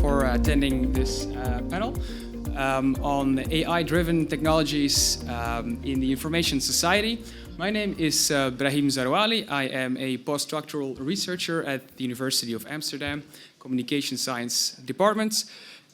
for attending this panel on AI-driven technologies in the information society. My name is Brahim Zarouali. I am a postdoctoral researcher at the University of Amsterdam, Communication Science Department.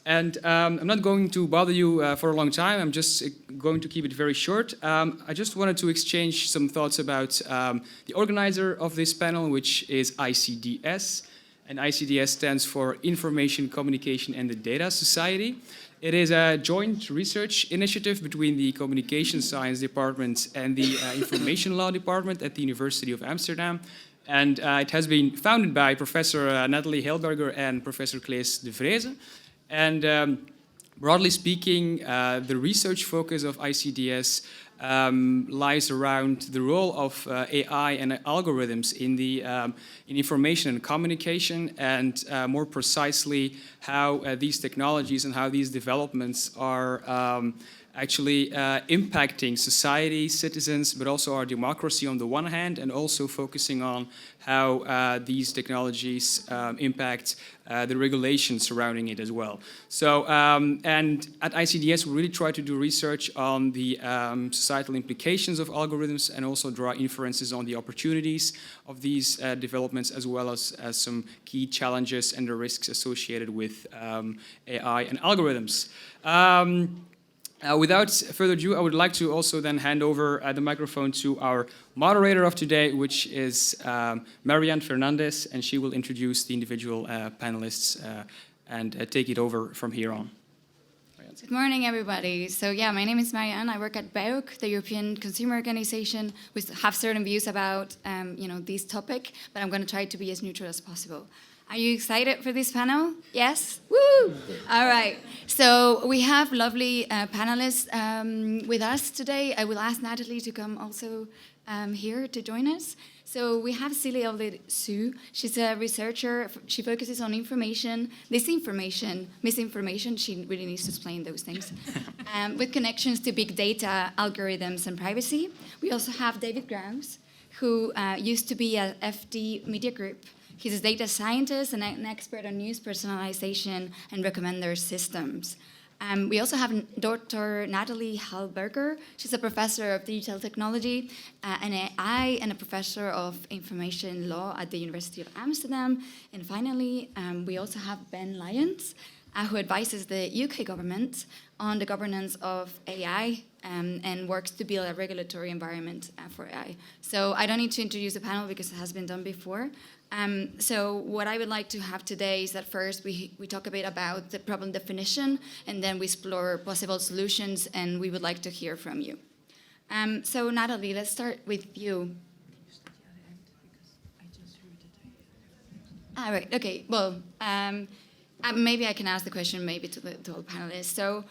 And I'm not going to bother you for a long time. I'm just going to keep it very short. I just wanted to exchange some thoughts about the organizer of this panel, which is ICDS. And ICDS stands for Information, Communication and the Data Society. It is a joint research initiative between the Communication Science Department and the Information Law Department at the University of Amsterdam. And it has been founded by Professor Nathalie Helberger and Professor Claes de Vreese. And broadly speaking, the research focus of ICDS lies around the role of AI and algorithms in the in information and communication, and more precisely how these technologies and how these developments are actually impacting society, citizens, but also our democracy on the one hand, and also focusing on how these technologies impact the regulations surrounding it as well. So, and at ICDS, we really try to do research on the societal implications of algorithms and also draw inferences on the opportunities of these developments, as well as some key challenges and the risks associated with AI and algorithms. Without further ado, I would like to also then hand over the microphone to our moderator of today, which is Maryant Fernández, and she will introduce the individual panelists and take it over from here on. Good morning, everybody. So yeah, my name is Maryant. I work at BEUC, the European Consumer Organization. We have certain views about this topic, but I'm going to try to be as neutral as possible. Are you excited for this panel? Yes? Woo! All right. So we have lovely panelists with us today. I will ask Nathalie to come also here to join us. So we have Sille. She's a researcher. She focuses on information, disinformation, misinformation. She really needs to explain those things. With connections to big data, algorithms, and privacy. We also have David Graus, who used to be at FD Media Group. He's a data scientist and an expert on news personalization and recommender systems. We also have Dr. Nathalie Helberger. She's a professor of digital technology and AI and a professor of information law at the University of Amsterdam. And finally, we also have Ben Lyons, who advises the UK government on the governance of AI and works to build a regulatory environment for AI. So I don't need to introduce the panel because it has been done before. So what I would like to have today is that first we talk a bit about the problem definition, and then we explore possible solutions, and we would like to hear from you. So Nathalie, let's start with you. All right, okay, well, maybe I can ask the question maybe to all panelists. So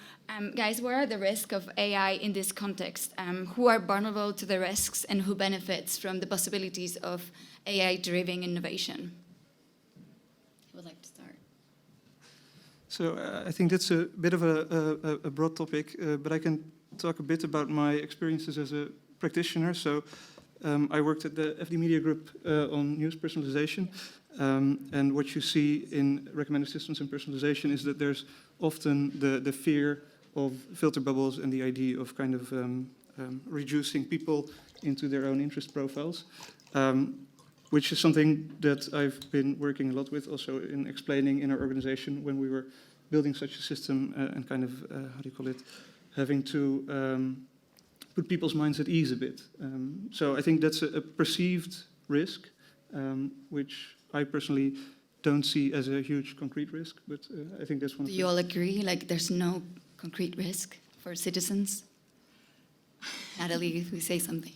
guys, what are the risks of AI in this context? Who are vulnerable to the risks and who benefits from the possibilities of AI-driven innovation? Who would like to start? So I think that's a bit of a broad topic, but I can talk a bit about my experiences as a practitioner. So I worked at the FD Media Group on news personalization. And what you see in recommender systems and personalization is that there's often the fear of filter bubbles and the idea of kind of reducing people into their own interest profiles, which is something that I've been working a lot with also in explaining in our organization when we were building such a system and kind of, how do you call it, having to put people's minds at ease a bit. So I think that's a perceived risk, which I personally don't see as a huge concrete risk, but I think that's one of the... Do you all agree, like there's no concrete risk for citizens? Nathalie, if we say something.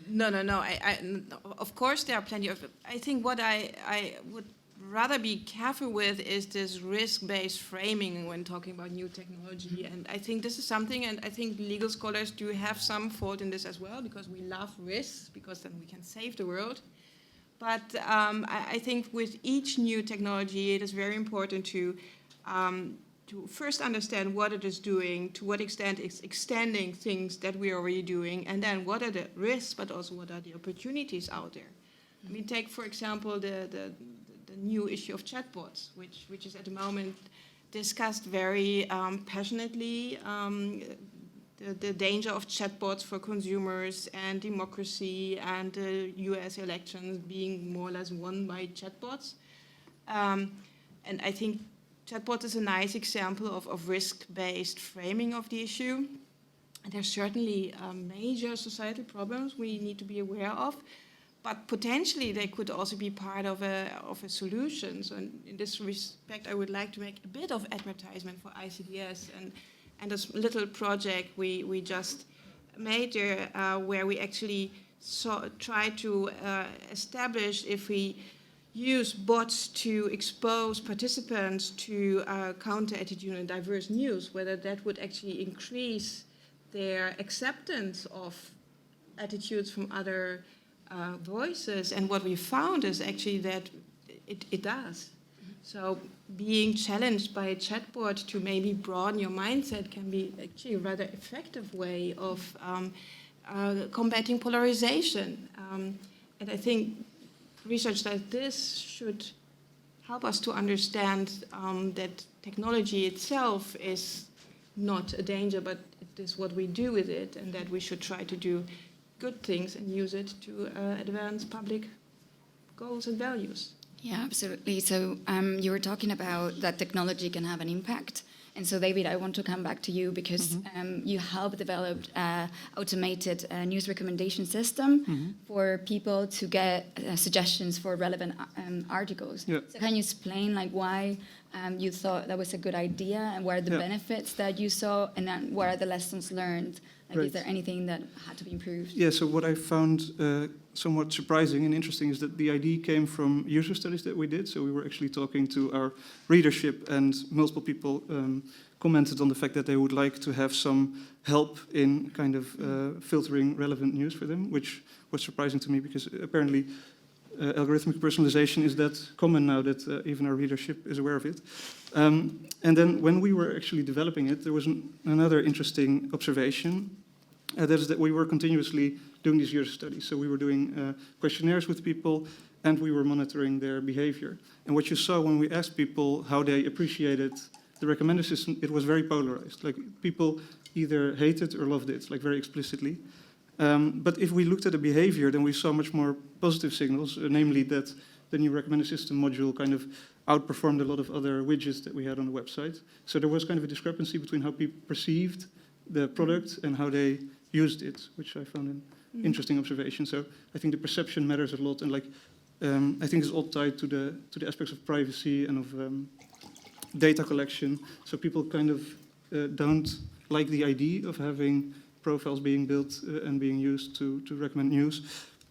No. Of course, there are plenty of... I think what I would rather be careful with is this risk-based framing when talking about new technology. And I think this is something, and I think legal scholars do have some fault in this as well, because we love risks, because then we can save the world. But I think with each new technology, it is very important to first understand what it is doing, to what extent it's extending things that we are already doing, and then what are the risks, but also what are the opportunities out there. I mean, take, for example, the new issue of chatbots, which is at the moment discussed very passionately. The danger of chatbots for consumers and democracy and the US elections being more or less won by chatbots. And I think chatbot is a nice example of risk-based framing of the issue. And there's certainly major societal problems we need to be aware of, but potentially they could also be part of a solution. So in this respect, I would like to make a bit of advertisement for ICDS and this little project we just made there, where we actually try to establish if we use bots to expose participants to counter-attitude and diverse news, whether that would actually increase their acceptance of attitudes from other voices. And what we found is actually that it does. So being challenged by a chatbot to maybe broaden your mindset can be actually a rather effective way of combating polarization. And I think research like this should help us to understand that technology itself is not a danger, but it is what we do with it, and that we should try to do good things and use it to advance public goals and values. Yeah, absolutely. So you were talking about that technology can have an impact. And so, David, I want to come back to you because you helped develop an automated news recommendation system for people to get suggestions for relevant articles. Yeah. So can you explain why you thought that was a good idea, and what are the benefits that you saw, and then what are the lessons learned? Is there anything that had to be improved? Yeah, so what I found somewhat surprising and interesting is that the idea came from user studies that we did. So we were actually talking to our readership, and multiple people commented on the fact that they would like to have some help in kind of filtering relevant news for them, which was surprising to me because apparently algorithmic personalization is that common now that even our readership is aware of it. And then when we were actually developing it, there was another interesting observation. That is that we were continuously doing these user studies. So we were doing questionnaires with people, and we were monitoring their behavior. And what you saw when we asked people how they appreciated the recommender system, it was very polarized. Like, people either hated or loved it, like very explicitly. But if we looked at the behavior, then we saw much more positive signals, namely that the new recommender system module kind of outperformed a lot of other widgets that we had on the website. So there was kind of a discrepancy between how people perceived the product and how they used it, which I found an interesting observation. So I think the perception matters a lot, and I think it's all tied to the aspects of privacy and of data collection. So people kind of don't like the idea of having profiles being built and being used to recommend news,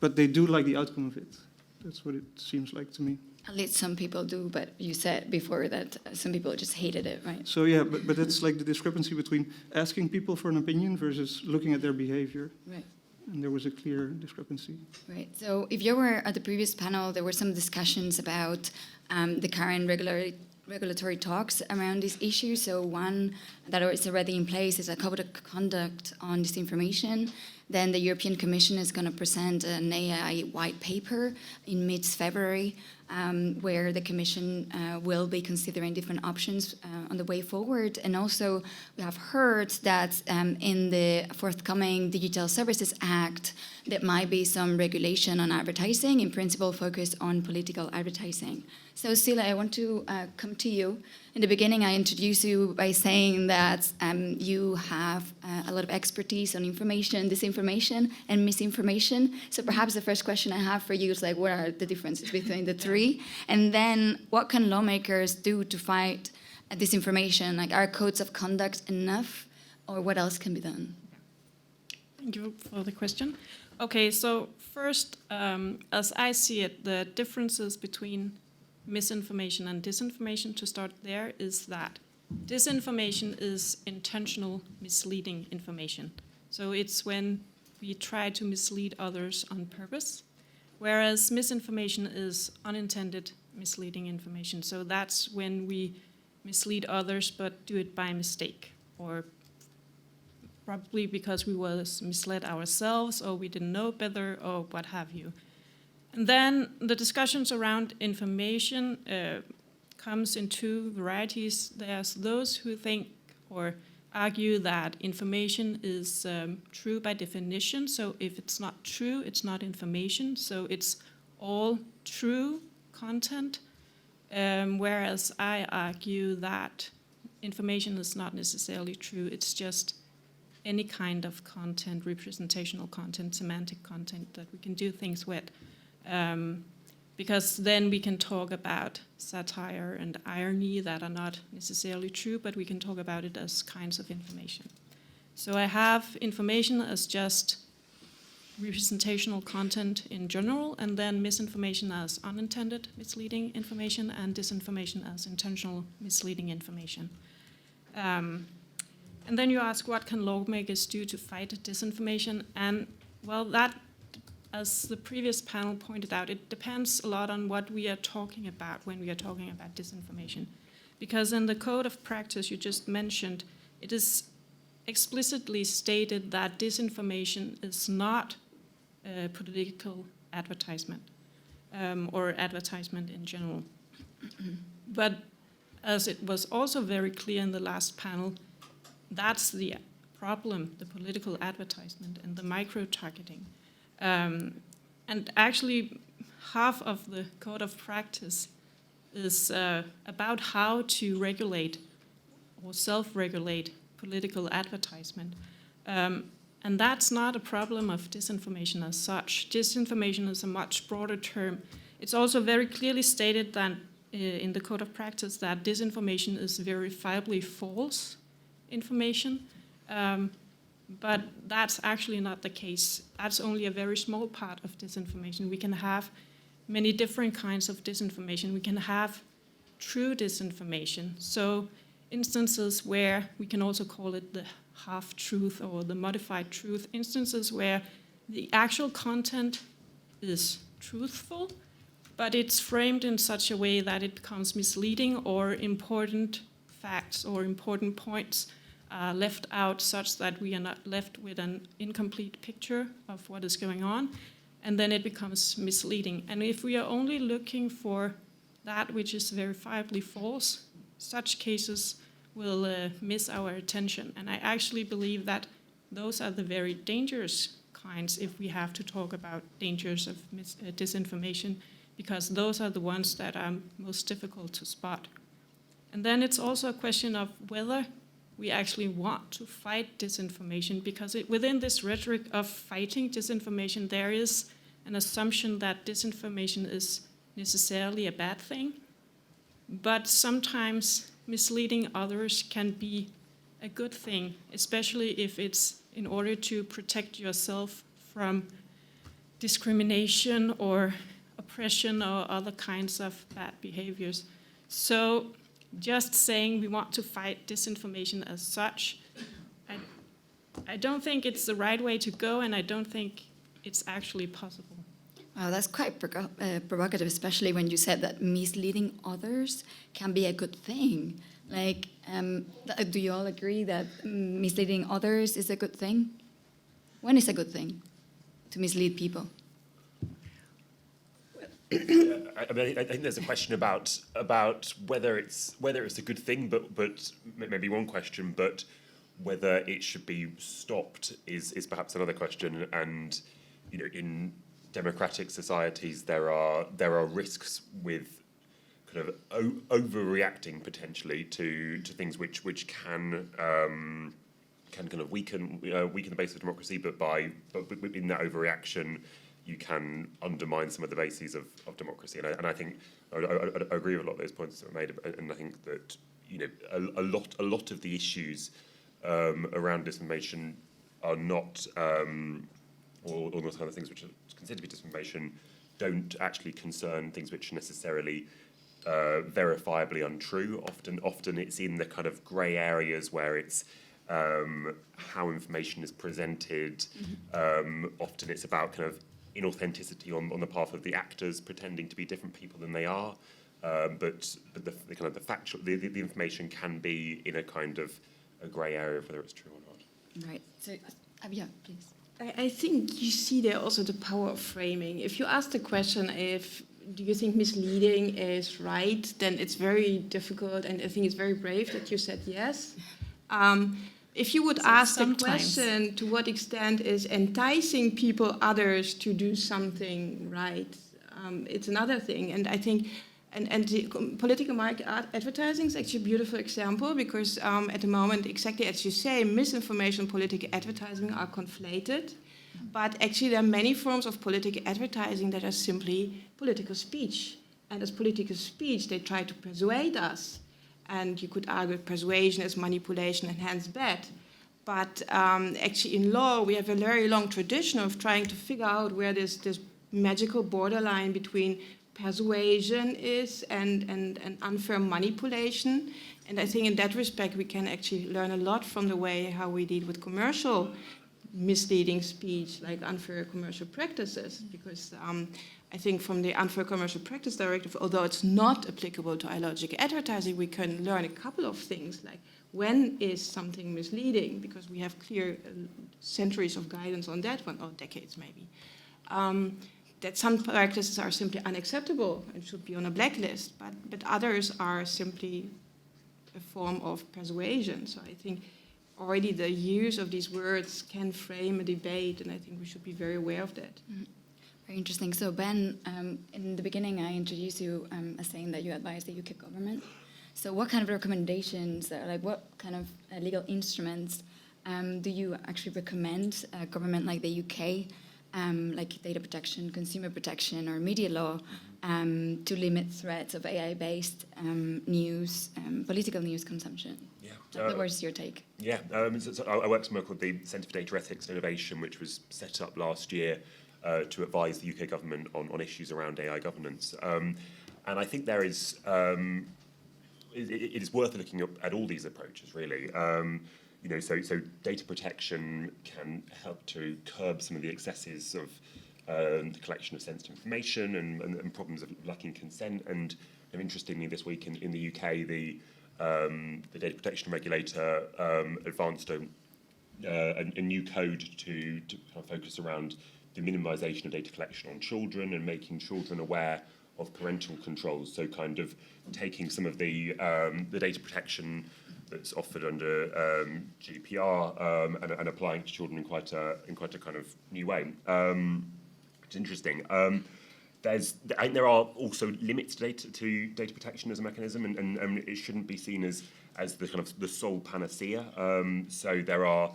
but they do like the outcome of it. That's what it seems like to me. At least some people do, but you said before that some people just hated it, right? So yeah, but that's like the discrepancy between asking people for an opinion versus looking at their behavior. Right. And there was a clear discrepancy. Right. So if you were at the previous panel, there were some discussions about the current regulatory talks around this issue. So one that is already in place is a code of conduct on disinformation. Then the European Commission is going to present an AI white paper in mid-February, where the Commission will be considering different options on the way forward. And also, we have heard that in the forthcoming Digital Services Act, there might be some regulation on advertising, in principle focused on political advertising. So, Sille, I want to come to you. In the beginning, I introduced you by saying that you have a lot of expertise on information, disinformation, and misinformation. So perhaps the first question I have for you is what are the differences between the three? And then what can lawmakers do to fight disinformation? Are codes of conduct enough, or what else can be done? Thank you for the question. Okay, so first, as I see it, the differences between misinformation and disinformation, to start there, is that disinformation is intentional misleading information. So it's when we try to mislead others on purpose, whereas misinformation is unintended misleading information. So that's when we mislead others but do it by mistake, or probably because we was misled ourselves, or we didn't know better, or what have you. And then the discussions around information comes in two varieties. There's those who think or argue that information is true by definition. So if it's not true, it's not information. So it's all true content. Whereas I argue that information is not necessarily true. It's just any kind of content, representational content, semantic content that we can do things with. Because then we can talk about satire and irony that are not necessarily true, but we can talk about it as kinds of information. So I have information as just representational content in general, and then misinformation as unintended misleading information, and disinformation as intentional misleading information. And then you ask, what can lawmakers do to fight disinformation? And well, that, as the previous panel pointed out, it depends a lot on what we are talking about when we are talking about disinformation. Because in the code of practice you just mentioned, it is explicitly stated that disinformation is not political advertisement or advertisement in general. But as it was also very clear in the last panel, that's the problem, the political advertisement and the micro-targeting. And actually, half of the code of practice is about how to regulate or self-regulate political advertisement. And that's not a problem of disinformation as such. Disinformation is a much broader term. It's also very clearly stated that in the code of practice that disinformation is verifiably false information. But that's actually not the case. That's only a very small part of disinformation. We can have many different kinds of disinformation. We can have true disinformation. So instances where we can also call it the half-truth or the modified truth, instances where the actual content is truthful, but it's framed in such a way that it becomes misleading, or important facts or important points left out such that we are not left with an incomplete picture of what is going on, and then it becomes misleading. And if we are only looking for that which is verifiably false, such cases will miss our attention. And I actually believe that those are the very dangerous kinds if we have to talk about dangers of disinformation, because those are the ones that are most difficult to spot. And then it's also a question of whether we actually want to fight disinformation, because within this rhetoric of fighting disinformation, there is an assumption that disinformation is necessarily a bad thing. But sometimes misleading others can be a good thing, especially if it's in order to protect yourself from discrimination or oppression or other kinds of bad behaviors. So just saying we want to fight disinformation as such, I don't think it's the right way to go, and I don't think it's actually possible. Wow, that's quite provocative, especially when you said that misleading others can be a good thing. Like, do you all agree that misleading others is a good thing? When is a good thing to mislead people? I mean, I think there's a question about whether it's a good thing, but maybe one question, but whether it should be stopped is perhaps another question. And you know, in democratic societies, there are risks with kind of overreacting potentially to things which can kind of weaken the base of democracy, but in that overreaction, you can undermine some of the bases of democracy. And I think I agree with a lot of those points that were made, and I think that a lot of the issues around disinformation are not, or those kind of things which are considered to be disinformation, don't actually concern things which are necessarily verifiably untrue. Often it's in the kind of grey areas where it's how information is presented. Often it's about kind of inauthenticity on the part of the actors pretending to be different people than they are. But the kind of the factual, the information can be in a kind of a grey area of whether it's true or not. Right. So, yeah, please. I think you see there also the power of framing. If you ask the question, do you think misleading is right, then it's very difficult, and I think it's very brave that you said yes. If you would ask the question, to what extent is enticing others to do something right, it's another thing. And I think, and the political market advertising is actually a beautiful example, because at the moment, exactly as you say, misinformation and political advertising are conflated. But actually, there are many forms of political advertising that are simply political speech. And as political speech, they try to persuade us. And you could argue persuasion is manipulation and hence bad. But actually, in law, we have a very long tradition of trying to figure out where this magical borderline between persuasion is and unfair manipulation. And I think in that respect, we can actually learn a lot from the way how we deal with commercial misleading speech, like unfair commercial practices, because I think from the Unfair Commercial Practice Directive, although it's not applicable to illogical advertising, we can learn a couple of things, like when is something misleading, because we have clear centuries of guidance on that one, or decades maybe. That some practices are simply unacceptable and should be on a blacklist, but others are simply a form of persuasion. So I think already the use of these words can frame a debate, and I think we should be very aware of that. Mm-hmm. Very interesting. So Ben, in the beginning I introduced you as saying that you advise the UK government. So what kind of recommendations, like what kind of legal instruments do you actually recommend a government like the UK, like data protection, consumer protection, or media law, to limit threats of AI-based news, political news consumption? Yeah. What's your take? Yeah, so I work somewhere called the Centre for Data Ethics and Innovation, which was set up last year to advise the UK government on issues around AI governance. And I think there is, it is worth looking at all these approaches, really. You know, so data protection can help to curb some of the excesses of the collection of sensitive information and problems of lacking consent. And interestingly, this week in the UK, the data protection regulator advanced a new code to kind of focus around the minimisation of data collection on children and making children aware of parental controls. So kind of taking some of the data protection that's offered under GDPR and applying to children in quite a kind of new way. It's interesting. I think there are also limits to data protection as a mechanism, and it shouldn't be seen as the kind of the sole panacea. So there are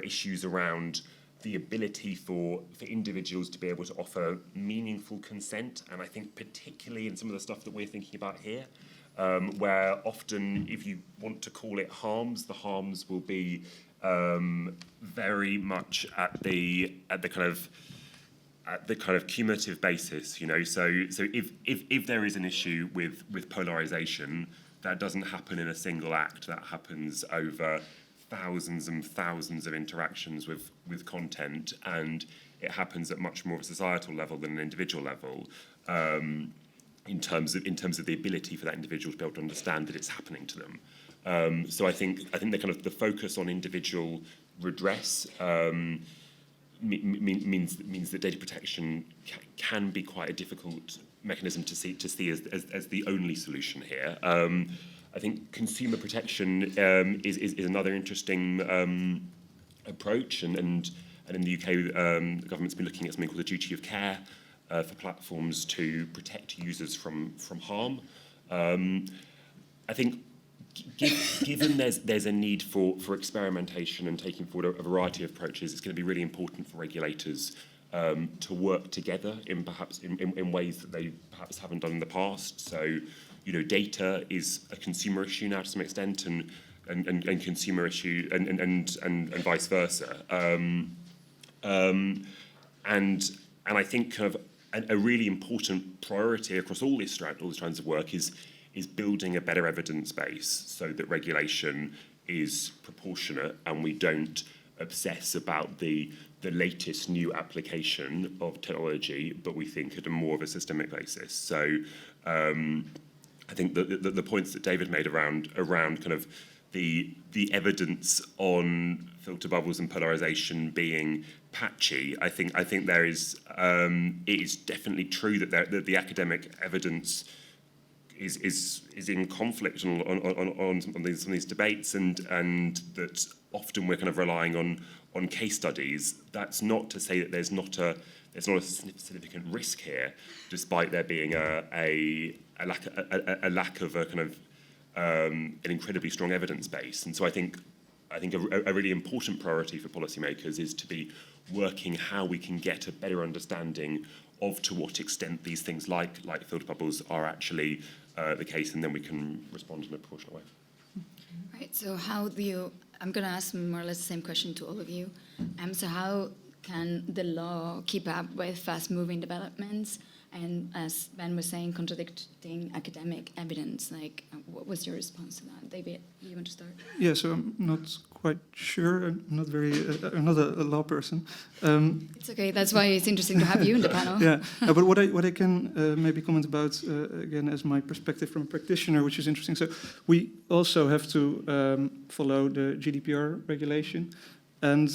issues around the ability for individuals to be able to offer meaningful consent, and I think particularly in some of the stuff that we're thinking about here, where often if you want to call it harms, the harms will be very much at the kind of cumulative basis, you know. So if there is an issue with polarization, that doesn't happen in a single act. That happens over thousands and thousands of interactions with content, and it happens at much more of a societal level than an individual level. In terms of the ability for that individual to be able to understand that it's happening to them. So I think the focus on individual redress means that data protection can be quite a difficult mechanism to see as the only solution here. I think consumer protection is another interesting approach, and in the UK, the government's been looking at something called the duty of care for platforms to protect users from harm. I think given there's a need for experimentation and taking forward a variety of approaches, it's going to be really important for regulators to work together in ways that they perhaps haven't done in the past. So, you know, data is a consumer issue now to some extent, and consumer issue and vice versa. And I think kind of a really important priority across all these strands of work is building a better evidence base so that regulation is proportionate and we don't obsess about the latest new application of technology, but we think at a more of a systemic basis. So I think the points that David made around kind of the evidence on filter bubbles and polarization being patchy. I think there is it is definitely true that the academic evidence is in conflict on some of these debates, and that often we're kind of relying on case studies. That's not to say that there's not a significant risk here, despite there being a lack of a kind of an incredibly strong evidence base. And so I think a really important priority for policymakers is to be working how we can get a better understanding of to what extent these things like filter bubbles are actually the case, and then we can respond in a proportional way. Right, so how do you, I'm going to ask more or less the same question to all of you. So how can the law keep up with fast-moving developments and, as Ben was saying, contradicting academic evidence? Like, what was your response to that? David, you want to start? Yeah, so I'm not quite sure. I'm not a law person. It's okay. That's why it's interesting to have you in the panel. Yeah, but what I can maybe comment about again as my perspective from a practitioner, which is interesting. So we also have to follow the GDPR regulation, and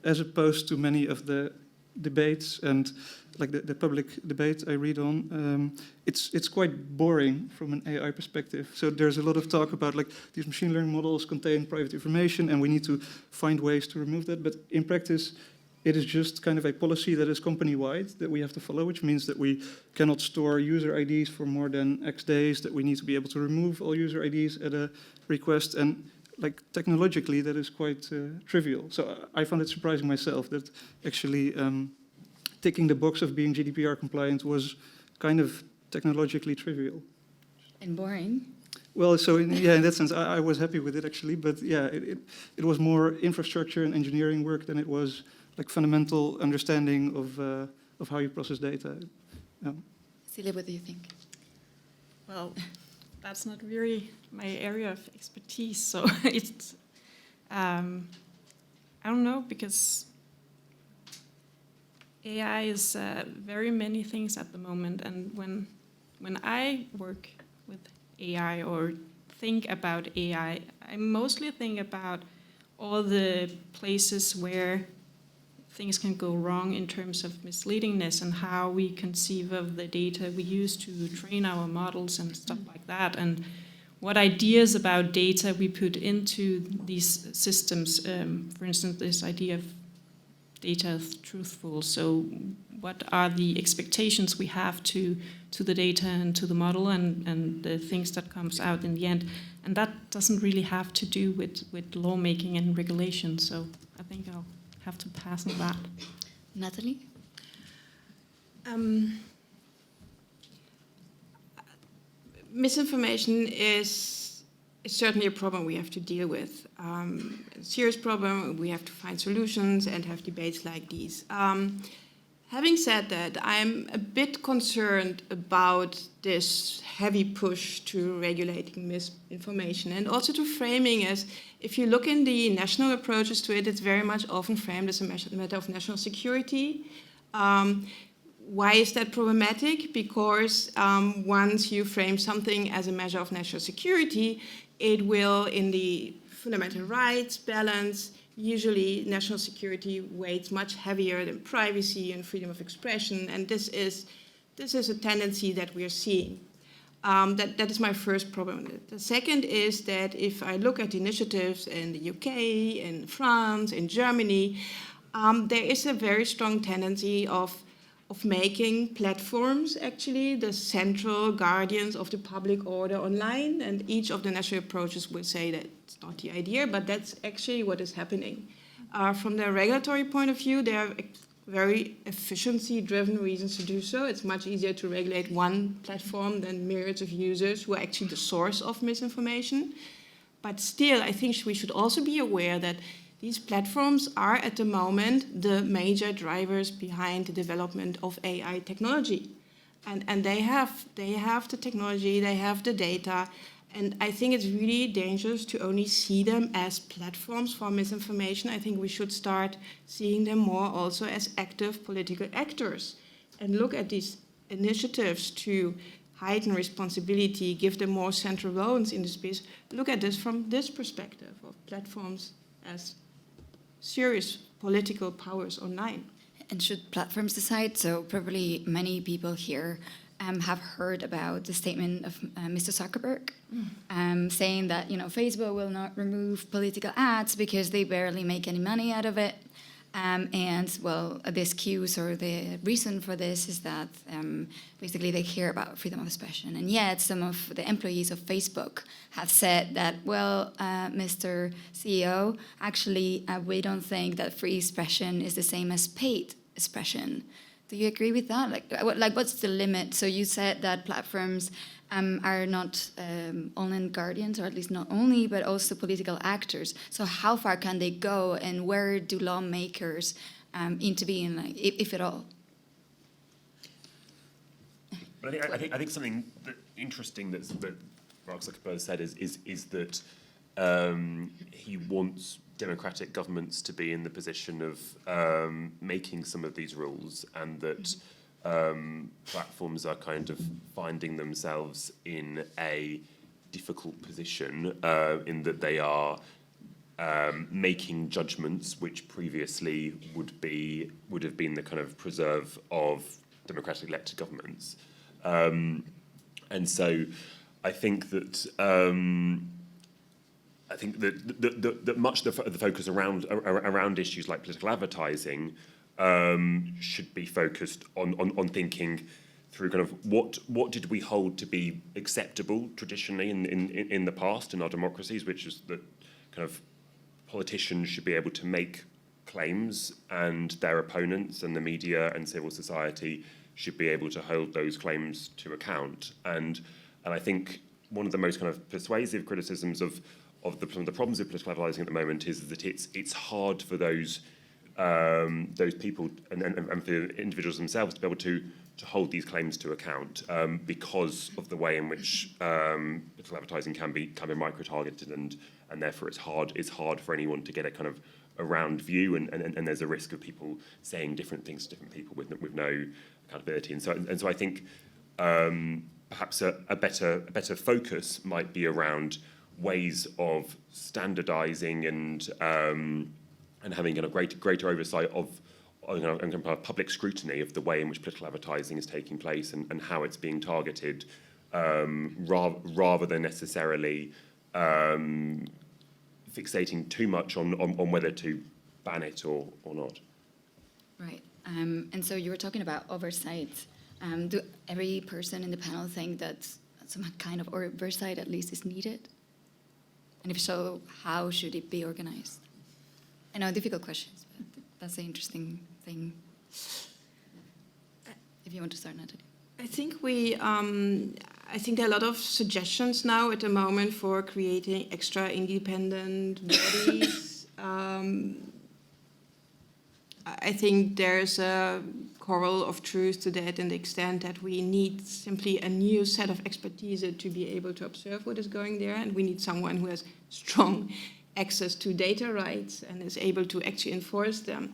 as opposed to many of the debates and like the public debate I read on, it's quite boring from an AI perspective. So there's a lot of talk about like these machine learning models contain private information and we need to find ways to remove that. But in practice, it is just kind of a policy that is company-wide that we have to follow, which means that we cannot store user IDs for more than X days, that we need to be able to remove all user IDs at a request. And like technologically, that is quite trivial. So I found it surprising myself that actually ticking the box of being GDPR compliant was kind of technologically trivial. And boring. Well, so in that sense, I was happy with it actually, but yeah, it was more infrastructure and engineering work than it was like fundamental understanding of how you process data. Yeah. Sille, what do you think? Well, that's not really my area of expertise, so it's I don't know, because AI is very many things at the moment, and when I work with AI or think about AI, I mostly think about all the places where things can go wrong in terms of misleadingness and how we conceive of the data we use to train our models and stuff like that, and what ideas about data we put into these systems. For instance, this idea of data is truthful. So what are the expectations we have to the data and to the model and the things that comes out in the end? And that doesn't really have to do with lawmaking and regulation. So I think I'll have to pass on that. Natalie? Misinformation is certainly a problem we have to deal with. A serious problem, we have to find solutions and have debates like these. Having said that, I'm a bit concerned about this heavy push to regulating misinformation and also to framing as, if you look in the national approaches to it, it's very much often framed as a matter of national security. Why is that problematic? Because once you frame something as a measure of national security, it will, in the fundamental rights balance, usually national security weighs much heavier than privacy and freedom of expression, and this is a tendency that we are seeing. That is my first problem. The second is that if I look at initiatives in the UK, in France, in Germany, there is a very strong tendency of making platforms actually the central guardians of the public order online, and each of the national approaches would say that it's not the idea, but that's actually what is happening. From the regulatory point of view, there are very efficiency-driven reasons to do so. It's much easier to regulate one platform than myriads of users who are actually the source of misinformation. But still, I think we should also be aware that these platforms are at the moment the major drivers behind the development of AI technology. And they have the technology, they have the data, and I think it's really dangerous to only see them as platforms for misinformation. I think we should start seeing them more also as active political actors and look at these initiatives to heighten responsibility, give them more central roles in the space, look at this from this perspective of platforms as serious political powers online. And should platforms decide? So probably many people here have heard about the statement of Mr. Zuckerberg saying that Facebook will not remove political ads because they barely make any money out of it. And well, the excuse or the reason for this is that basically they care about freedom of expression. And yet some of the employees of Facebook have said that, well, Mr. CEO, actually, we don't think that free expression is the same as paid expression. Do you agree with that? Like what's the limit? So you said that platforms are not only guardians, or at least not only, but also political actors. So how far can they go, and where do lawmakers intervene, like, if at all? But I think something interesting that Mark Zuckerberg said is that he wants democratic governments to be in the position of making some of these rules, and that platforms are kind of finding themselves in a difficult position in that they are making judgments which previously would have been the kind of preserve of democratically elected governments. And so I think that much of the focus around issues like political advertising should be focused on thinking through kind of what did we hold to be acceptable traditionally in the past in our democracies, which is that kind of politicians should be able to make claims, and their opponents and the media and civil society should be able to hold those claims to account. And I think one of the most kind of persuasive criticisms of some of the problems with political advertising at the moment is that it's hard for those people and for individuals themselves to be able to hold these claims to account because of the way in which political advertising can be micro-targeted, and therefore it's hard for anyone to get a kind of a round view, and there's a risk of people saying different things to different people with no accountability. And so I think perhaps a better focus might be around ways of standardising and having a greater oversight of and public scrutiny of the way in which political advertising is taking place and how it's being targeted, rather than necessarily fixating too much on whether to ban it or not. Right. And so you were talking about oversight. Do every person in the panel think that some kind of oversight at least is needed? And if so, how should it be organized? I know, difficult questions, but that's the interesting thing. If you want to start, Natalie. I think I think there are a lot of suggestions now at the moment for creating extra independent bodies. I think there's a kernel of truth to that, in the extent that we need simply a new set of expertise to be able to observe what is going there, and we need someone who has strong access to data rights and is able to actually enforce them.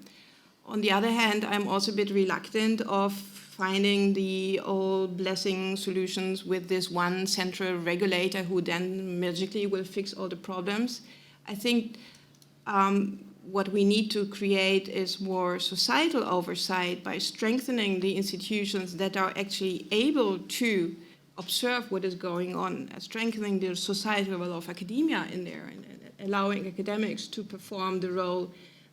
On the other hand, I'm also a bit reluctant of finding the old blessing solutions with this one central regulator who then magically will fix all the problems. I think what we need to create is more societal oversight by strengthening the institutions that are actually able to observe what is going on, strengthening the societal role of academia in there, and allowing academics to perform the role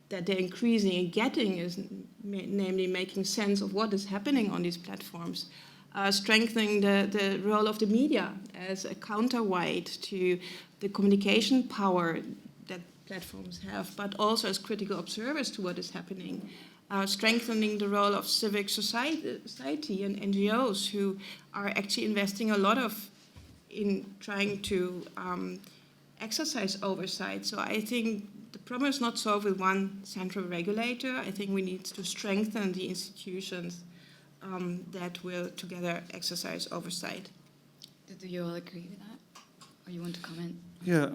that they're increasingly getting, is namely making sense of what is happening on these platforms. Strengthening the role of the media as a counterweight to the communication power that platforms have, but also as critical observers to what is happening. Strengthening the role of civic society and NGOs, who are actually investing a lot in trying to exercise oversight. So I think the problem is not solved with one central regulator. I think we need to strengthen the institutions that will together exercise oversight. Do you all agree with that? Or you want to comment? Yeah,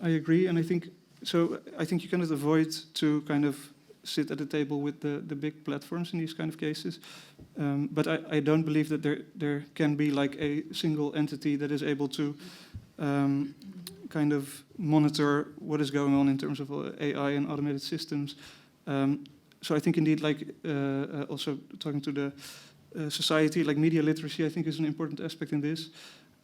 I agree, and I think you cannot avoid to kind of sit at the table with the big platforms in these kind of cases. But I don't believe that there can be like a single entity that is able to kind of monitor what is going on in terms of AI and automated systems. So I think indeed, like also talking to the society, like media literacy, I think is an important aspect in this.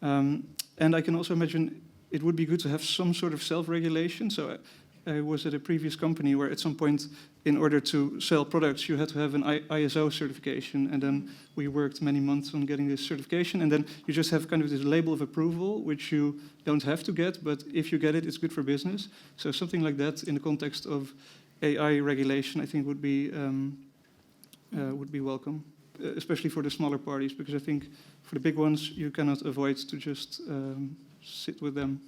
And I can also imagine it would be good to have some sort of self-regulation. So I was at a previous company where at some point, in order to sell products, you had to have an ISO certification. And then we worked many months on getting this certification. And then you just have kind of this label of approval, which you don't have to get. But if you get it, it's good for business. So something like that in the context of AI regulation, I think would be welcome, especially for the smaller parties, because I think for the big ones, you cannot avoid to just sit with them.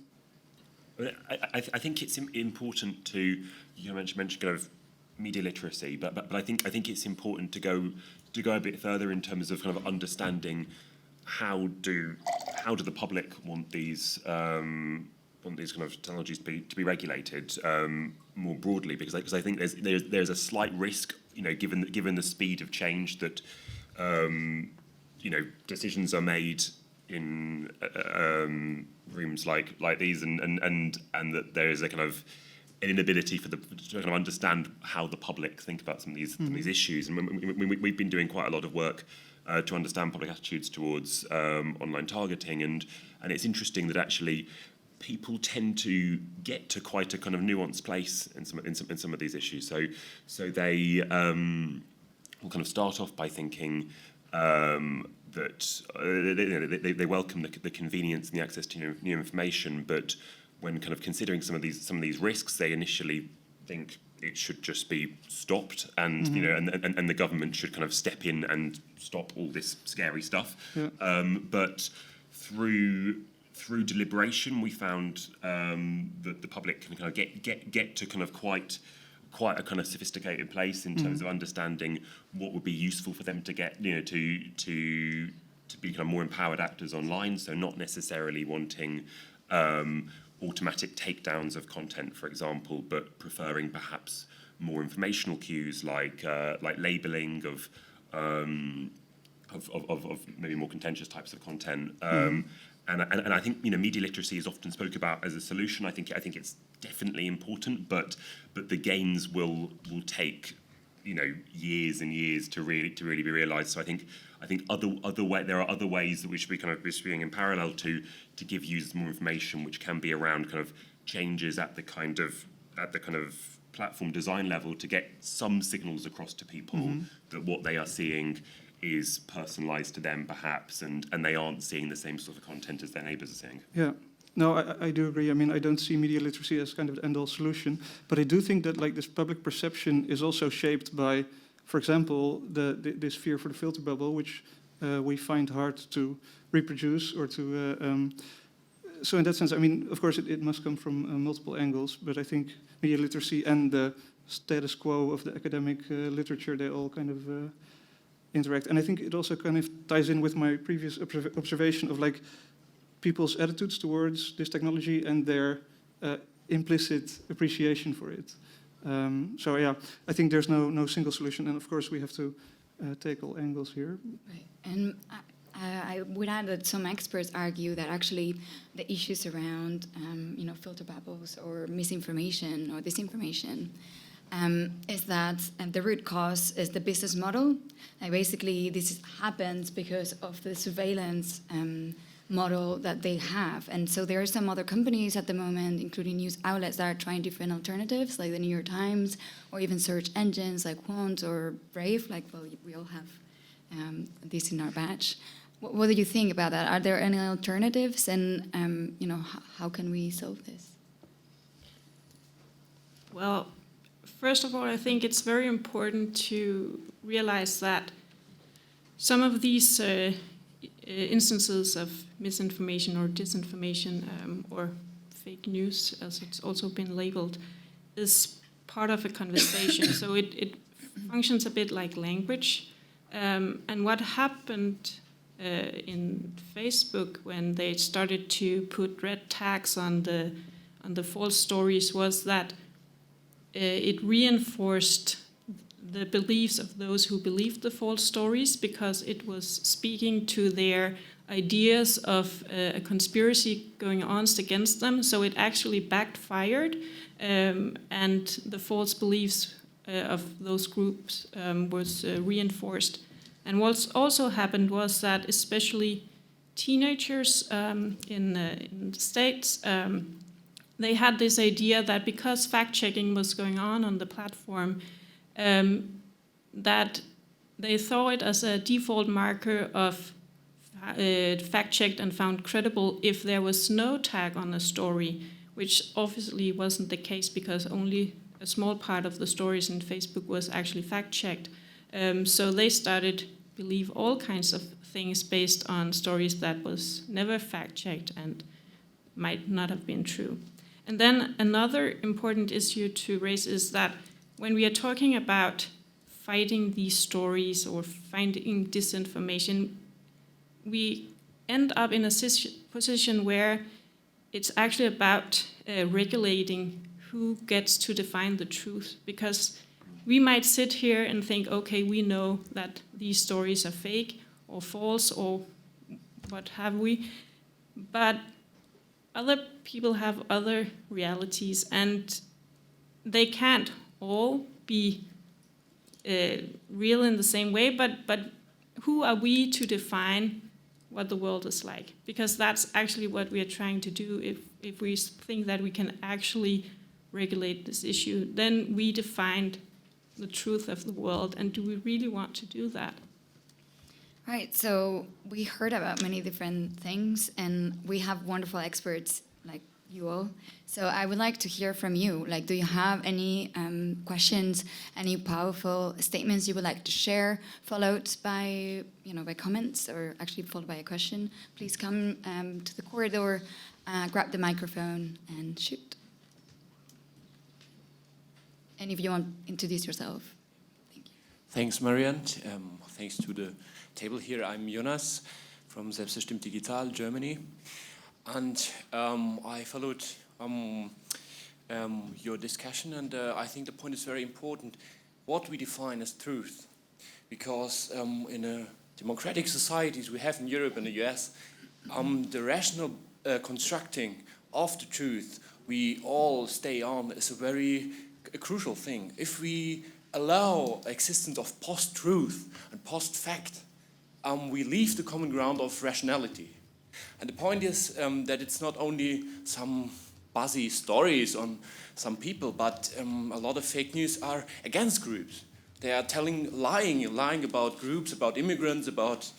I think it's important to, you mentioned kind of media literacy, but I think it's important to go a bit further in terms of kind of understanding how do the public want these kind of technologies to be regulated more broadly, because I think there's a slight risk, given the speed of change that decisions are made in rooms like these, and that there is a kind of an inability to kind of understand how the public think about some of these issues. And we've been doing quite a lot of work to understand public attitudes towards online targeting, and it's interesting that actually people tend to get to quite a kind of nuanced place in some of these issues. So they will kind of start off by thinking that they welcome the convenience and the access to new information, but when kind of considering some of these risks, they initially think it should just be stopped, and and the government should kind of step in and stop all this scary stuff. Yeah. But through deliberation, we found that the public can kind of get to kind of quite a kind of sophisticated place in terms of understanding what would be useful for them to get, to be kind of more empowered actors online. So not necessarily wanting automatic takedowns of content, for example, but preferring perhaps more informational cues like labeling of maybe more contentious types of content. And I think media literacy is often spoken about as a solution. I think it's definitely important, but the gains will take years and years to really be realised. So I think there are other ways that we should be kind of pursuing in parallel to give users more information, which can be around kind of changes at the kind of platform design level to get some signals across to people that what they are seeing is personalized to them, perhaps, and they aren't seeing the same sort of content as their neighbors are seeing. Yeah. No, I do agree. I mean, I don't see media literacy as kind of the end-all solution, but I do think that like this public perception is also shaped by, for example, this fear for the filter bubble, which we find hard to reproduce or to. So in that sense, I mean, of course, it must come from multiple angles, but I think media literacy and the status quo of the academic literature, they all kind of interact. And I think it also kind of ties in with my previous observation of like people's attitudes towards this technology and their implicit appreciation for it. So yeah, I think there's no single solution, and of course we have to take all angles here. Right. And I would add that some experts argue that actually the issues around filter bubbles or misinformation or disinformation is that the root cause is the business model. Basically, this happens because of the surveillance model that they have. And so there are some other companies at the moment, including news outlets, that are trying different alternatives, like the New York Times, or even search engines like Quant or Brave. Like, well, we all have this in our batch. What do you think about that? Are there any alternatives, and how can we solve this? Well, first of all, I think it's very important to realize that some of these instances of misinformation or disinformation or fake news, as it's also been labeled, is part of a conversation. So it functions a bit like language. And what happened in Facebook when they started to put red tags on the false stories was that it reinforced the beliefs of those who believed the false stories, because it was speaking to their ideas of a conspiracy going on against them. So it actually backfired, and the false beliefs of those groups was reinforced. And what's also happened was that especially teenagers in the States, they had this idea that because fact-checking was going on the platform, that they saw it as a default marker of fact-checked and found credible if there was no tag on a story, which obviously wasn't the case because only a small part of the stories in Facebook was actually fact-checked. So they started believe all kinds of things based on stories that was never fact-checked and might not have been true. And then another important issue to raise is that when we are talking about fighting these stories or finding disinformation, we end up in a position where it's actually about regulating who gets to define the truth. Because we might sit here and think, okay, we know that these stories are fake or false or what have we, but other people have other realities, and they can't all be real in the same way, but who are we to define what the world is like? Because that's actually what we are trying to do. If we think that we can actually regulate this issue, then we defined the truth of the world, and do we really want to do that? Right, so we heard about many different things, and we have wonderful experts like you all. So I would like to hear from you. Like, do you have any questions, any powerful statements you would like to share, followed by, by comments, or actually followed by a question? Please come to the corridor, grab the microphone, and shoot. And if you want to introduce yourself. Thank you. Thanks, Maryant. Thanks to the table here. I'm Jonas from Selbstbestimmt Digital, Germany. And I followed your discussion, and I think the point is very important, what we define as truth. Because in a democratic societies we have in Europe and the US, the rational constructing of the truth we all stay on is a crucial thing. If we allow existence of post-truth and post-fact, we leave the common ground of rationality. And the point is that it's not only some buzzy stories on some people, but a lot of fake news are against groups. They are lying about groups, about immigrants, about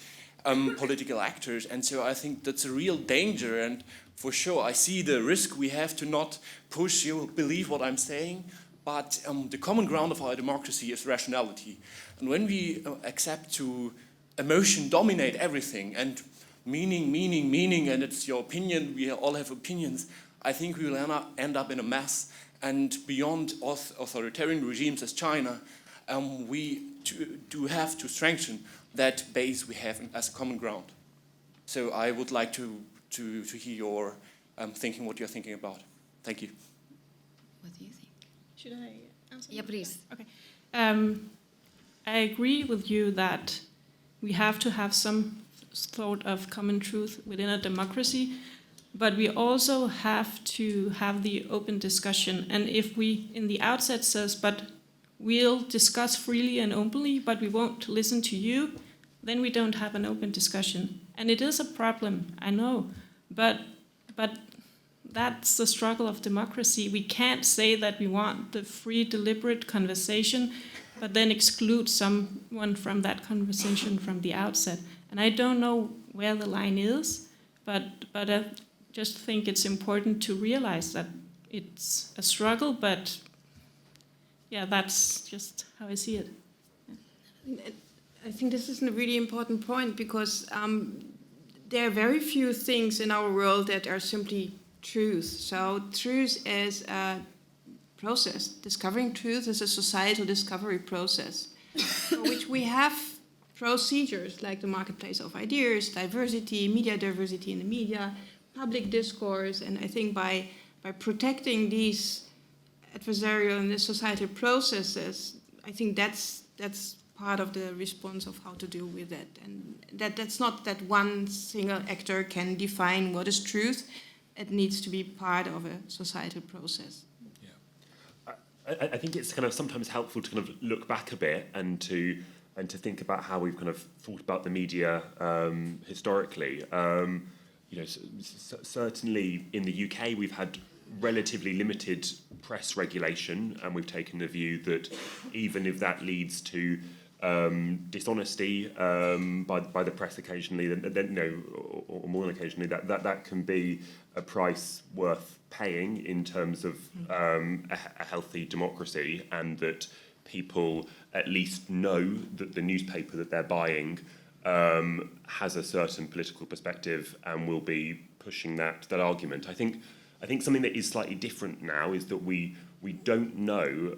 political actors. And so I think that's a real danger. And for sure, I see the risk we have to not push you believe what I'm saying. But the common ground of our democracy is rationality. And when we accept to emotion dominate everything, and meaning, and it's your opinion, we all have opinions, I think we will end up in a mess. And beyond authoritarian regimes as China, we do have to strengthen that base we have as a common ground. So I would like to hear your thinking, what you're thinking about. Thank you. What do you think? Should I answer? Yeah, please. Okay. I agree with you that we have to have some sort of common truth within a democracy, but we also have to have the open discussion. And if we, in the outset, says, but we'll discuss freely and openly, but we won't listen to you, then we don't have an open discussion. And it is a problem, I know, but that's the struggle of democracy. We can't say that we want the free, deliberate conversation, but then exclude someone from that conversation from the outset. And I don't know where the line is, but I just think it's important to realize that it's a struggle, but yeah, that's just how I see it. I think this is a really important point, because there are very few things in our world that are simply truth. So truth is a process. Discovering truth is a societal discovery process, for which we have procedures like the marketplace of ideas, diversity, media diversity in the media, public discourse, and I think by protecting these adversarial and the societal processes, I think that's that's part of the response of how to deal with that. And that's not that one single actor can define what is truth. It needs to be part of a societal process. I think it's kind of sometimes helpful to kind of look back a bit and to think about how we've kind of thought about the media historically. Certainly in the UK we've had relatively limited press regulation, and we've taken the view that even if that leads to dishonesty by the press occasionally, then or more than occasionally, that can be a price worth paying in terms of a healthy democracy, and that people at least know that the newspaper that they're buying has a certain political perspective and will be pushing that argument. I think something that is slightly different now is that we don't know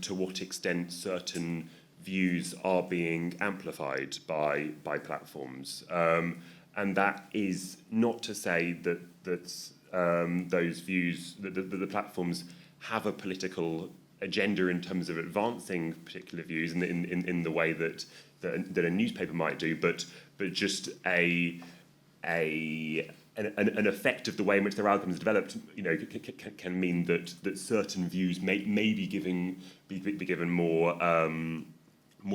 to what extent certain views are being amplified by platforms, and that is not to say that those views, that the platforms have a political agenda in terms of advancing particular views in the way that a newspaper might do, but just an effect of the way in which their algorithms are developed, can mean that certain views may be given more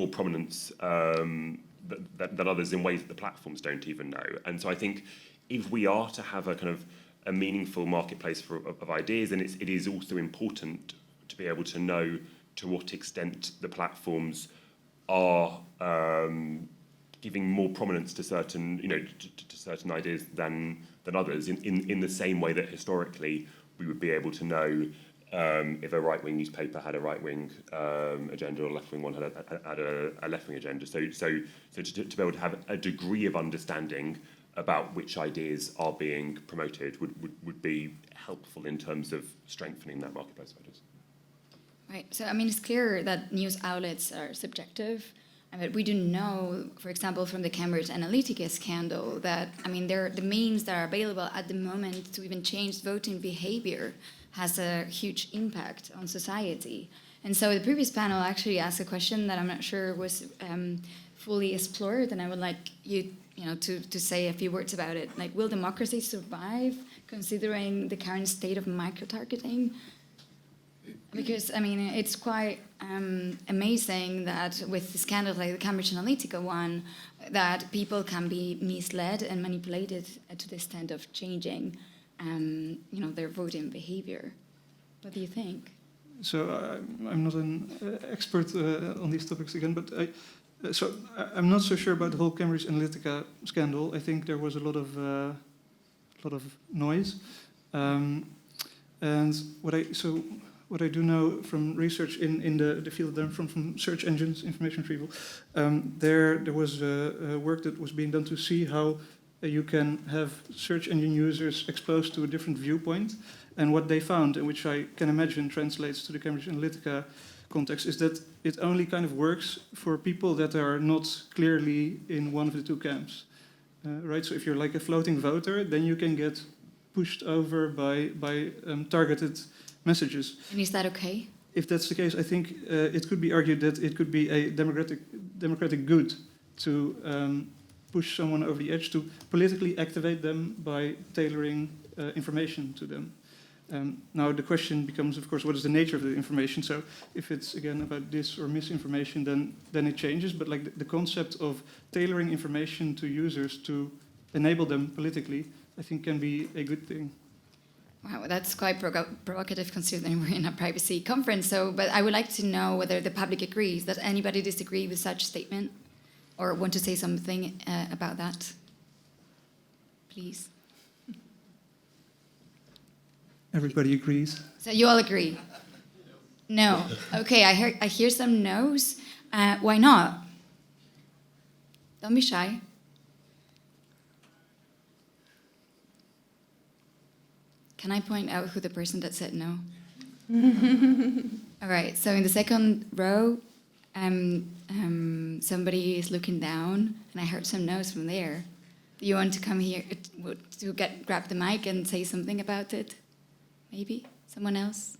prominence than others in ways that the platforms don't even know. And so I think if we are to have a kind of a meaningful marketplace of ideas, then it is also important to be able to know to what extent the platforms are giving more prominence to certain, to certain ideas than others. In the same way that historically we would be able to know if a right-wing newspaper had a right-wing agenda or a left-wing one had a left-wing agenda. So to be able to have a degree of understanding about which ideas are being promoted would be helpful in terms of strengthening that marketplace of ideas. Right. So, I mean, it's clear that news outlets are subjective. But we do know, for example, from the Cambridge Analytica scandal, that, I mean, the means that are available at the moment to even change voting behavior has a huge impact on society. And so the previous panel actually asked a question that I'm not sure was fully explored, and I would like you to say a few words about it. Like, will democracy survive considering the current state of microtargeting? Because, I mean, it's quite amazing that with the scandals like the Cambridge Analytica one, that people can be misled and manipulated to the extent of changing, their voting behavior. What do you think? So I'm not an expert on these topics again, but I'm not so sure about the whole Cambridge Analytica scandal. I think there was a lot of noise, and what I do know from research in the field from search engines, information retrieval, there was work that was being done to see how you can have search engine users exposed to a different viewpoint. And what they found, and which I can imagine translates to the Cambridge Analytica context, is that it only kind of works for people that are not clearly in one of the two camps. Right? So if you're like a floating voter, then you can get pushed over by targeted messages. And is that okay? If that's the case, I think it could be argued that it could be a democratic good to push someone over the edge, to politically activate them by tailoring information to them. Now the question becomes, of course, what is the nature of the information? So if it's, again, about dis or misinformation, then it changes. But like the concept of tailoring information to users to enable them politically, I think can be a good thing. Wow, that's quite provocative considering we're in a privacy conference. But I would like to know whether the public agrees. Does anybody disagree with such statement or want to say something about that? Please. Everybody agrees. So you all agree? No. Okay, I hear some no's. Why not? Don't be shy. Can I point out who the person that said no? All right, so in the second row, somebody is looking down, and I heard some no's from there. Do you want to come here to grab the mic and say something about it? Maybe? Someone else?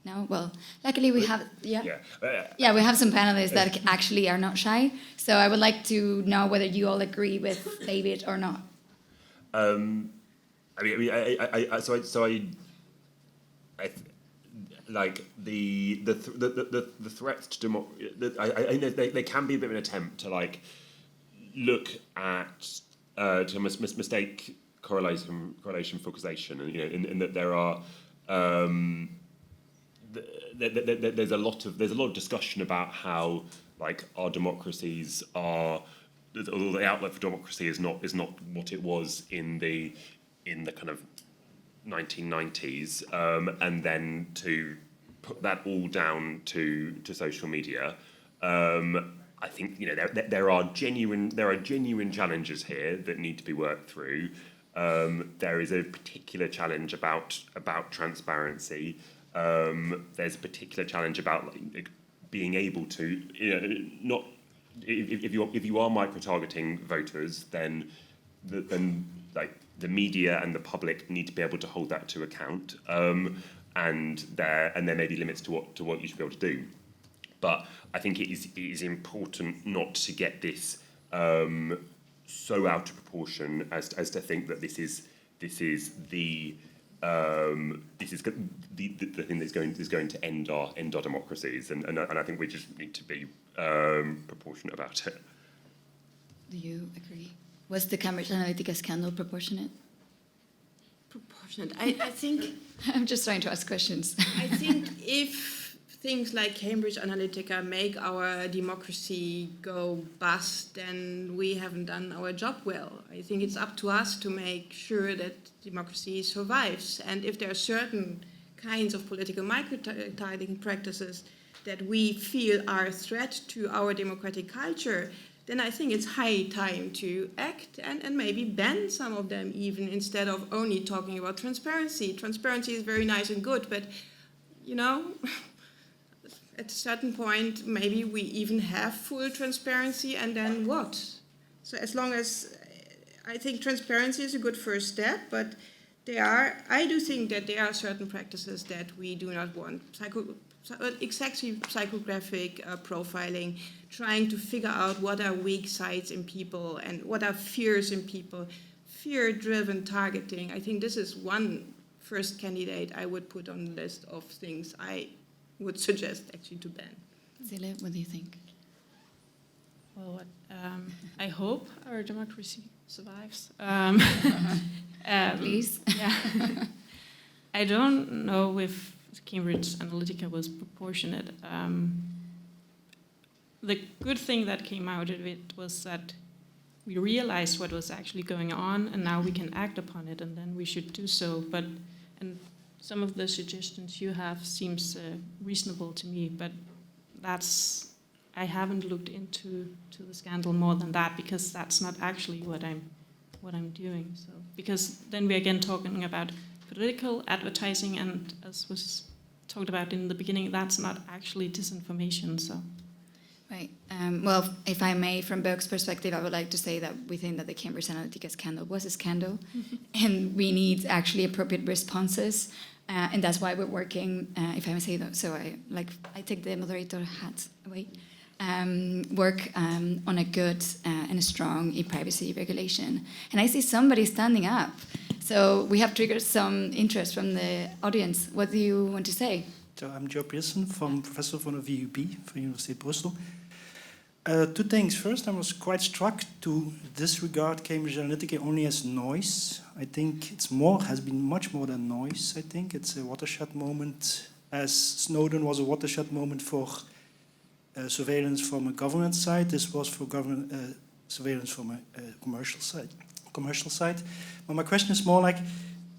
No? Well, luckily we have, Yeah. we have some panelists that actually are not shy. So I would like to know whether you all agree with David or not. Like the threats to they can be a bit of an attempt to like look at to mistake correlation for causation, and in that there are there's a lot of discussion about how like our democracies are, although the outlook for democracy is not what it was in the kind of 1990s, and then to put that all down to social media. I think there are genuine challenges here that need to be worked through. There is a particular challenge about transparency. There's a particular challenge about like, being able to not if you are micro-targeting voters, then like the media and the public need to be able to hold that to account, and there may be limits to what you should be able to do. But I think it is important not to get this so out of proportion as to think that this is the thing that's going to end our democracies, and I think we just need to be proportionate about it. Do you agree? Was the Cambridge Analytica scandal proportionate? Proportionate. I think. I'm just trying to ask questions. I think if things like Cambridge Analytica make our democracy go bust, then we haven't done our job well. I think it's up to us to make sure that democracy survives. And if there are certain kinds of political micro-targeting practices that we feel are a threat to our democratic culture, then I think it's high time to act and maybe ban some of them even, instead of only talking about transparency. Transparency is very nice and good, but, at a certain point, maybe we even have full transparency, and then what? So as long as, I think transparency is a good first step, but I do think that there are certain practices that we do not want. Exactly psychographic profiling, trying to figure out what are weak sides in people and what are fears in people, fear-driven targeting. I think this is one first candidate I would put on the list of things I would suggest actually to ban. Sille, what do you think? Well, I hope our democracy survives. Please. Yeah. I don't know if Cambridge Analytica was proportionate. The good thing that came out of it was that we realized what was actually going on, and now we can act upon it, and then we should do so. And some of the suggestions you have seems reasonable to me, but I haven't looked into the scandal more than that, because that's not actually what I'm doing. So because then we're again talking about political advertising, and as was talked about in the beginning, that's not actually disinformation. So. Right. Well, if I may, from BEUC's perspective, I would like to say that we think that the Cambridge Analytica scandal was a scandal, and we need actually appropriate responses, and that's why we're working. If I may say that, so I take the moderator hat away. Work on a good and a strong e-privacy regulation, and I see somebody standing up. So we have triggered some interest from the audience. What do you want to say? So I'm Joe Pearson, professor from the VUB for University of Bristol. Two things. First, I was quite struck to disregard Cambridge Analytica only as noise. I think has been much more than noise. I think it's a watershed moment, as Snowden was a watershed moment for surveillance from a government side. This was for government surveillance from a commercial side. But my question is more like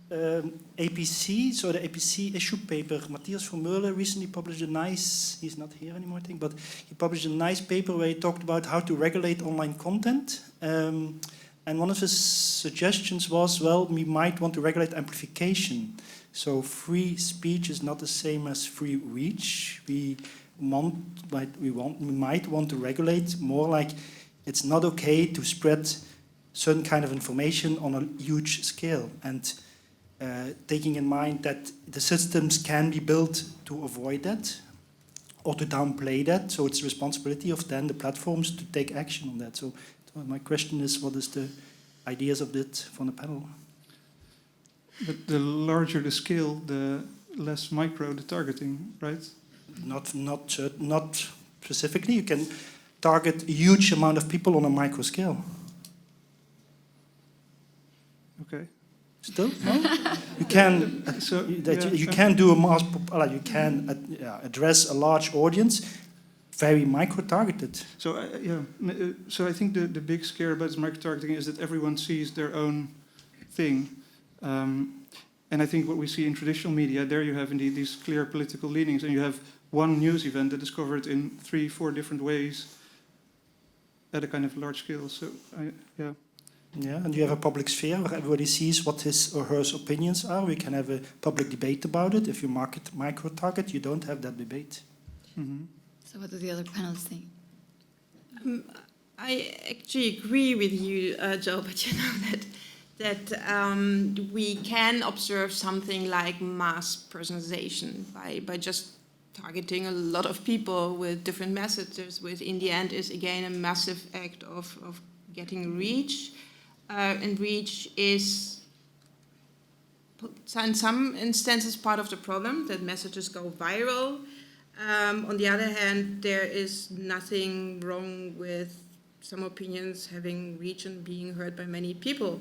APC, so the APC issue paper, Matthias Vermeulen recently published he's not here anymore, I think, but he published a nice paper where he talked about how to regulate online content. And one of his suggestions was, well, we might want to regulate amplification. So free speech is not the same as free reach. We might want to regulate more like it's not okay to spread certain kind of information on a huge scale. And taking in mind that the systems can be built to avoid that or to downplay that. So it's the responsibility of then the platforms to take action on that. So my question is, what is the ideas of that from the panel? But the larger the scale, the less micro the targeting, right? Not specifically. You can target a huge amount of people on a micro scale. Okay. Still, no? You can you can do a mass. You can address a large audience, very micro targeted. So so I think the big scare about micro targeting is that everyone sees their own thing. And I think what we see in traditional media, there you have indeed these clear political leanings, and you have one news event that is covered in 3-4 different ways at a kind of large scale. So, Yeah, and you have a public sphere where everybody sees what his or her opinions are. We can have a public debate about it. If you micro-target, you don't have that debate. Mm-hmm. So what do the other panelists think? I actually agree with you, Joe, but you know that we can observe something like mass personalization by just targeting a lot of people with different messages, which in the end is again a massive act of getting reach. And reach is, in some instances, part of the problem, that messages go viral. On the other hand, there is nothing wrong with some opinions having reach and being heard by many people.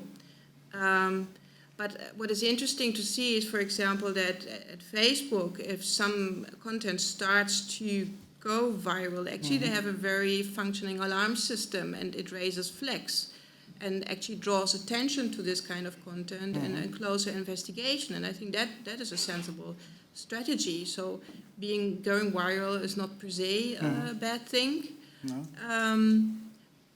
But what is interesting to see is, for example, that at Facebook, if some content starts to go viral, actually they have a very functioning alarm system, and it raises flags and actually draws attention to this kind of content and a closer investigation. And I think that is a sensible strategy. So going viral is not per se a bad thing. No.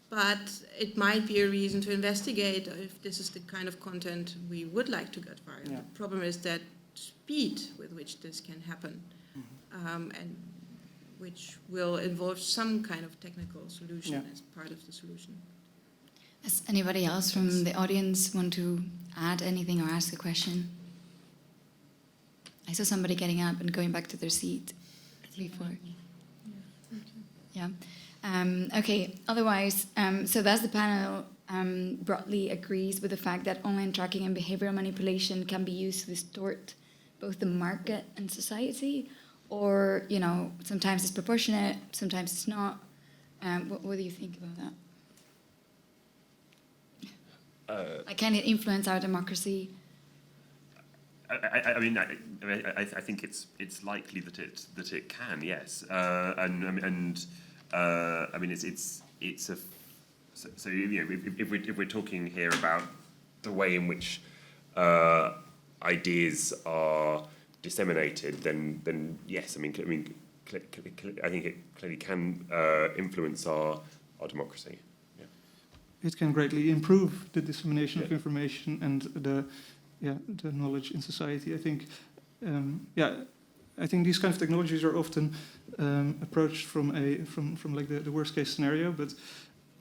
But it might be a reason to investigate if this is the kind of content we would like to get viral. Yeah. The problem is that speed with which this can happen, and which will involve some kind of technical solution as part of the solution. Does anybody else from the audience want to add anything or ask a question? I saw somebody getting up and going back to their seat before. Yeah. Okay, otherwise, so thus the panel broadly agrees with the fact that online tracking and behavioral manipulation can be used to distort both the market and society, or, sometimes it's proportionate, sometimes it's not. What do you think about that? Can it influence our democracy? I think it's likely that it can, yes, if we're talking here about the way in which ideas are disseminated, then yes, I think it clearly can influence our democracy. Yeah. It can greatly improve the dissemination of information and the knowledge in society. I think, I think these kind of technologies are often approached from like the worst case scenario, but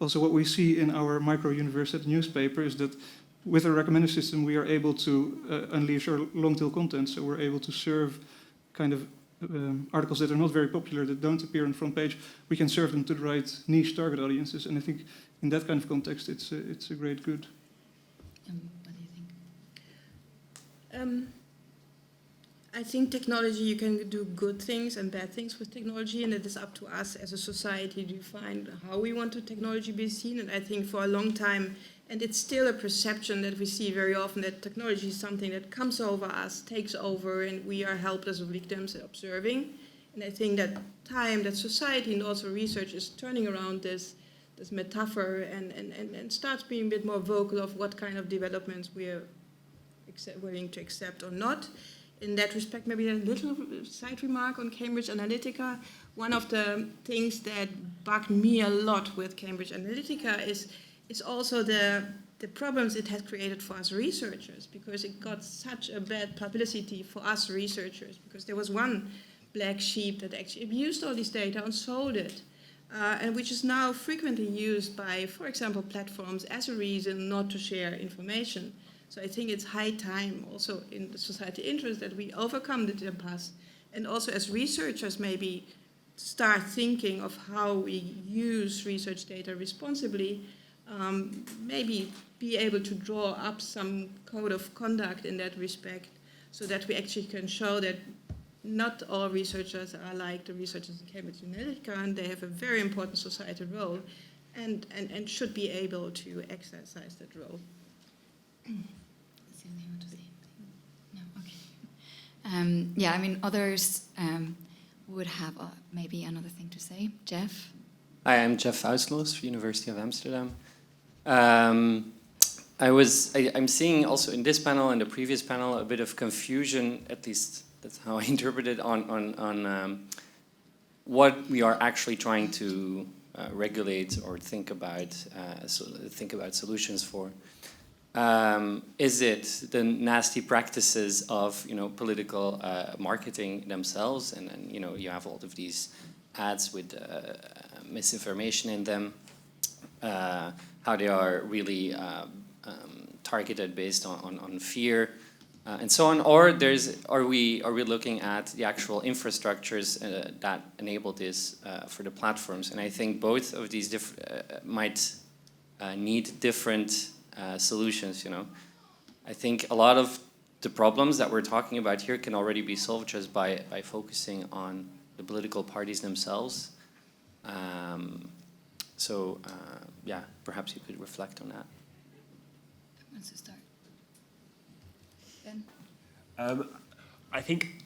also what we see in our micro universe at the newspaper is that with a recommender system we are able to unleash our long tail content, so we're able to serve kind of articles that are not very popular, that don't appear on the front page. We can serve them to the right niche target audiences, and I think in that kind of context it's a great good. What do you think? I think technology, you can do good things and bad things with technology, and it is up to us as a society to define how we want the technology be seen. And I think for a long time, and it's still a perception that we see very often, that technology is something that comes over us, takes over, and we are helpless victims observing. And I think that society and also research is turning around this metaphor and starts being a bit more vocal of what kind of developments we are willing to accept or not. In that respect, maybe a little side remark on Cambridge Analytica. One of the things that bugged me a lot with Cambridge Analytica is also the problems it has created for us researchers, because it got such a bad publicity for us researchers, because there was one black sheep that actually abused all this data and sold it, and which is now frequently used by, for example, platforms as a reason not to share information. So I think it's high time also in the society interest that we overcome the impasse. And also as researchers maybe start thinking of how we use research data responsibly, maybe be able to draw up some code of conduct in that respect so that we actually can show that not all researchers are like the researchers in Cambridge Analytica, and they have a very important societal role and should be able to exercise that role. No, okay. Yeah, I mean, others would have maybe another thing to say. Jeff? Hi, I'm Jeff Ausloos, University of Amsterdam. I'm seeing also in this panel and the previous panel a bit of confusion, at least that's how I interpret it, on what we are actually trying to regulate or think about solutions for. Is it the nasty practices of political marketing themselves, and then you have all of these ads with misinformation in them, how they are really targeted based on fear, and so on, or are we looking at the actual infrastructures that enable this for the platforms? And I think both of these might need different solutions. I think a lot of the problems that we're talking about here can already be solved just by focusing on the political parties themselves. Yeah, perhaps you could reflect on that. Who wants to start? Ben? I think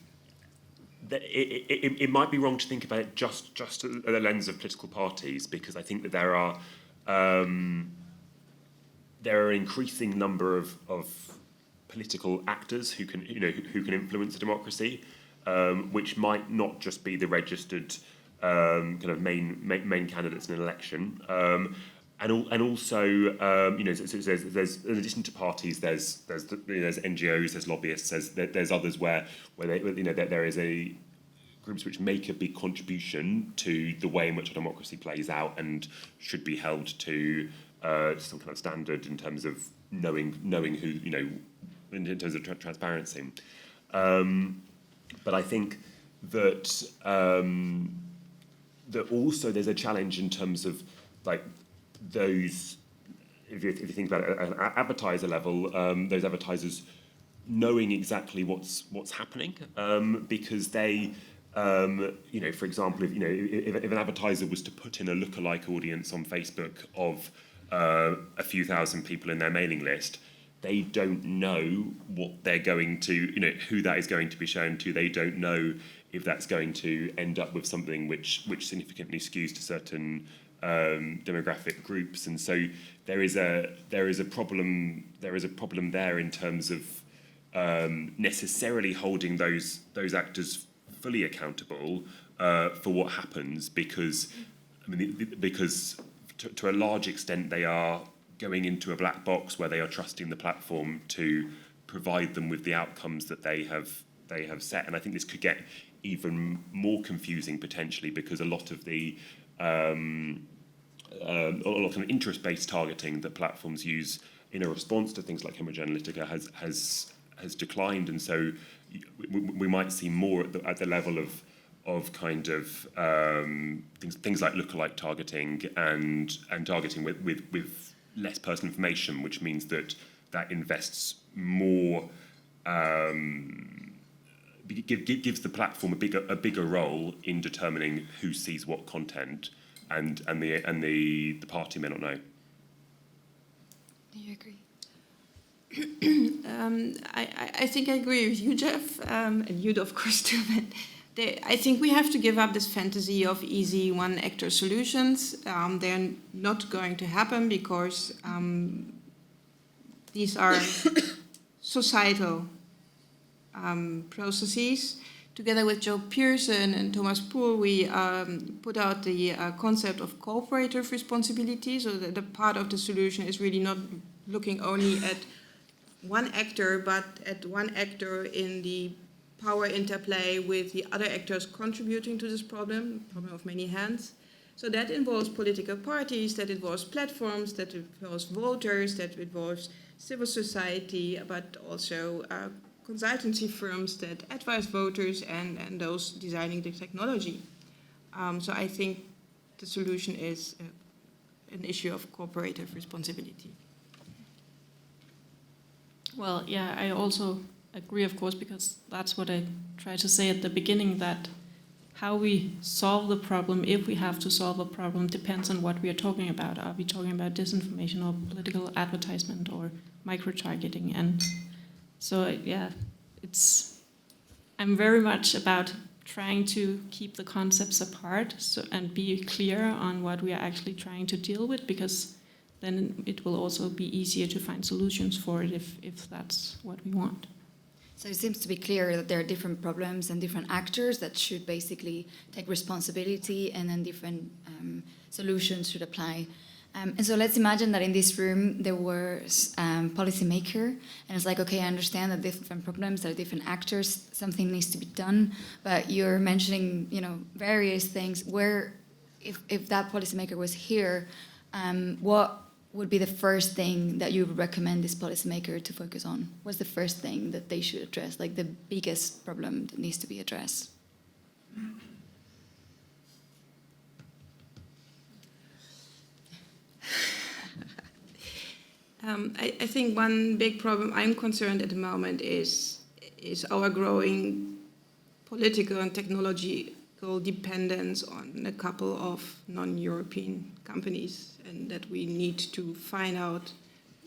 that it might be wrong to think about it just through the lens of political parties, because I think that there are an increasing number of political actors who can influence a democracy, which might not just be the registered kind of main candidates in an election, and also there's in addition to parties, there's NGOs, there's lobbyists, there's others where there is a groups which make a big contribution to the way in which a democracy plays out and should be held to some kind of standard in terms of knowing who in terms of transparency. But I think that that also there's a challenge in terms of like those, if you think about it at an advertiser level, those advertisers knowing exactly what's happening, because they, for example, if an advertiser was to put in a lookalike audience on Facebook of a few thousand people in their mailing list, they don't know what they're going to, who that is going to be shown to. They don't know if that's going to end up with something which significantly skews to certain demographic groups, and so there is a problem there in terms of necessarily holding those actors fully accountable for what happens, because to a large extent they are going into a black box where they are trusting the platform to provide them with the outcomes that they have set. And I think this could get even more confusing potentially, because a lot of the interest-based targeting that platforms use in a response to things like Cambridge Analytica has declined, and so we might see more at the level of kind of things like lookalike targeting and targeting with less personal information, which means that invests more, gives the platform a bigger role in determining who sees what content, and the party may not know. Do you agree? I think I agree with you, Jeff, and you, of course, too. But I think we have to give up this fantasy of easy one-actor solutions. They're not going to happen, because these are societal processes. Together with Joe Pearson and Thomas Poole, we put out the concept of cooperative responsibility, so that the part of the solution is really not looking only at one actor, but at one actor in the power interplay with the other actors contributing to this problem of many hands. So that involves political parties, that involves platforms, that involves voters, that involves civil society, but also consultancy firms that advise voters and those designing the technology. So I think the solution is an issue of cooperative responsibility. Well, yeah, I also agree, of course, because that's what I tried to say at the beginning, that how we solve the problem, if we have to solve a problem, depends on what we are talking about. Are we talking about disinformation or political advertisement or microtargeting? And so, yeah, I'm very much about trying to keep the concepts apart and be clear on what we are actually trying to deal with, because then it will also be easier to find solutions for it if that's what we want. So it seems to be clear that there are different problems and different actors that should basically take responsibility, and then different solutions should apply. And so let's imagine that in this room there was policymaker, and it's like, okay, I understand that different problems, there are different actors, something needs to be done, but you're mentioning, various things where, if that policymaker was here, what would be the first thing that you would recommend this policymaker to focus on? What's the first thing that they should address, like the biggest problem that needs to be addressed? I think one big problem I'm concerned at the moment is our growing political and technological dependence on a couple of non-European companies, and that we need to find out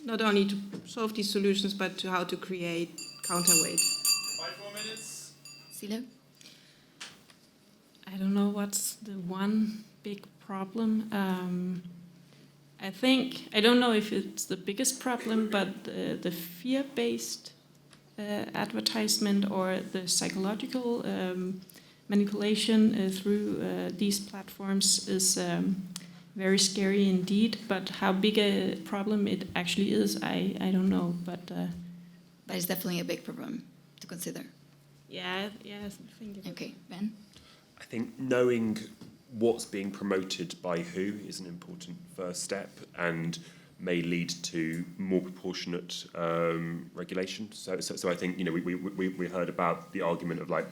not only to solve these solutions, but to how to create counterweight. 5 more minutes. Sille? I don't know what's the one big problem. I don't know if it's the biggest problem, but the fear-based advertisement or the psychological manipulation through these platforms is very scary indeed. But how big a problem it actually is, I don't know. But it's definitely a big problem to consider. Yeah, I think it is. Okay, Ben? I think knowing what's being promoted by who is an important first step, and may lead to more proportionate regulation. So I think we heard about the argument of like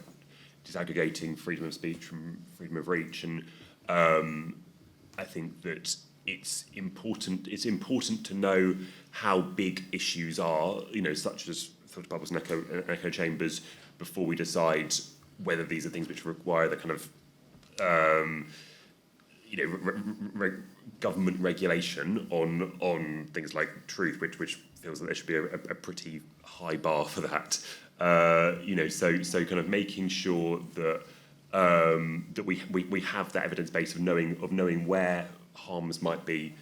disaggregating freedom of speech from freedom of reach, and I think that it's important to know how big issues are, such as filter bubbles and echo chambers, before we decide whether these are things which require the kind of government regulation on things like truth, which feels that there should be a pretty high bar for that. So kind of making sure that that we have that evidence base of knowing where harms might be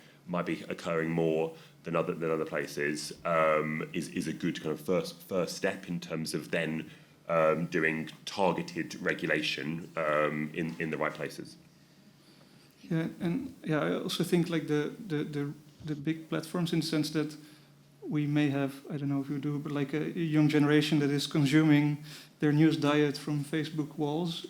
occurring more than other places is a good kind of first step in terms of then doing targeted regulation in the right places. Yeah, and I also think like the big platforms, in the sense that we may have, I don't know if you do, but like a young generation that is consuming their news diet from Facebook walls.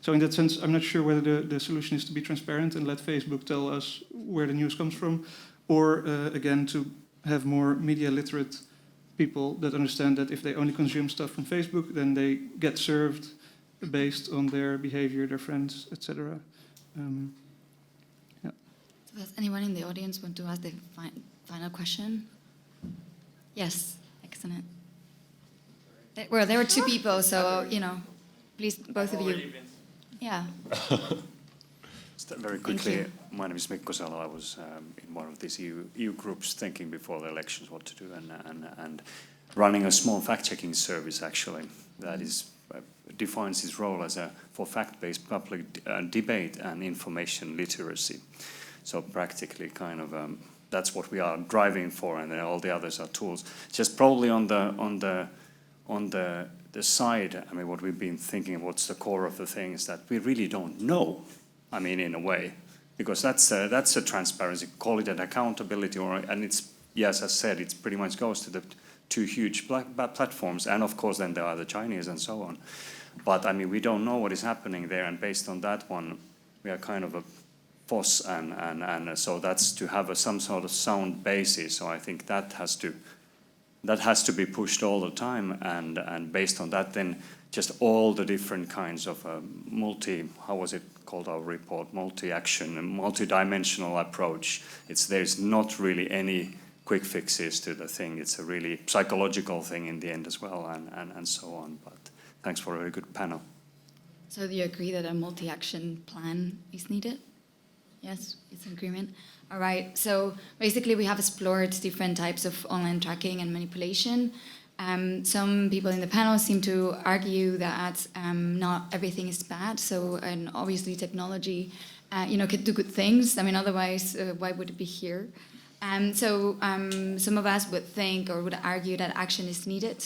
So in that sense, I'm not sure whether the solution is to be transparent and let Facebook tell us where the news comes from, or again to have more media literate people that understand that if they only consume stuff from Facebook, then they get served based on their behavior, their friends, etc. So does anyone in the audience want to ask the final question? Yes, excellent. Well, there were 2 people, so, please, both of you. Yeah. Very quickly, my name is Mikko Salo. I was in one of these EU groups thinking before the elections what to do, and running a small fact-checking service, actually, that is defines its role as for fact-based public debate and information literacy. So practically kind of that's what we are driving for, and then all the others are tools. Just probably on the side, I mean, what we've been thinking, what's the core of the thing is that we really don't know. I mean, in a way, because that's a transparency, call it an accountability, and it's, yes, as said, it pretty much goes to the 2 huge platforms, and of course then there are the Chinese and so on. But I mean, we don't know what is happening there, and based on that one, we are kind of a FOSS, and so that's to have some sort of sound basis. So I think that has to That has to be pushed all the time, and based on that, then just all the different kinds of how was it called, our report, multi-action and multi-dimensional approach. There's not really any quick fixes to the thing. It's a really psychological thing in the end as well, and so on. But thanks for a very good panel. So do you agree that a multi-action plan is needed? Yes, it's an agreement. All right, so basically we have explored different types of online tracking and manipulation. Some people in the panel seem to argue that not everything is bad. So, and obviously technology, could do good things. I mean, otherwise, why would it be here? Some of us would think or would argue that action is needed.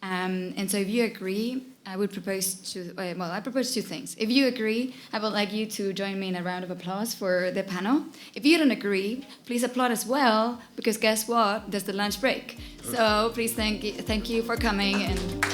And so if you agree, I would propose I propose two things. If you agree, I would like you to join me in a round of applause for the panel. If you don't agree, please applaud as well, because guess what? There's the lunch break. So please thank you for coming. And